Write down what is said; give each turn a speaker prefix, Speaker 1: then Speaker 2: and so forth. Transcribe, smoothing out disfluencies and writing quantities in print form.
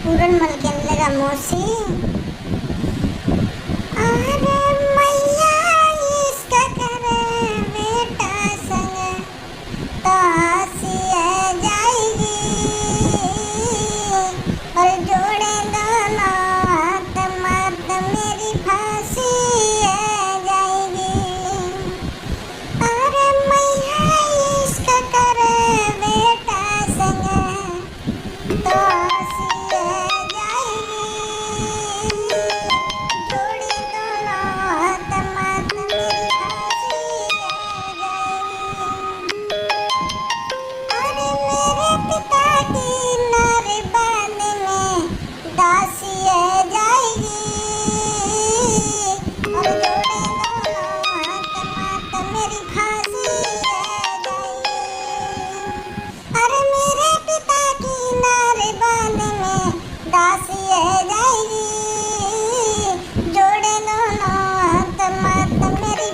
Speaker 1: पूरन मल के लगा मौसी अरे मैया इसका करे बेटा संग तासिए जाएगी और जोड़े दोनों हाथ मत मेरी फांसी जाएगी अरे मैया इसका करे बेटा संग तासिए जाएगी जोड़ी दोनों हाथ मत मेरी फांसी जाएगी अरे मेरे पिता की नरबन में दासिए जाएगी और जोड़े दोनों हाथ मत मेरी फांसी जाएगी अरे मेरे पिता की नरबन में दासिए जाएगी जोड़े दोनों हाथ मत मेरी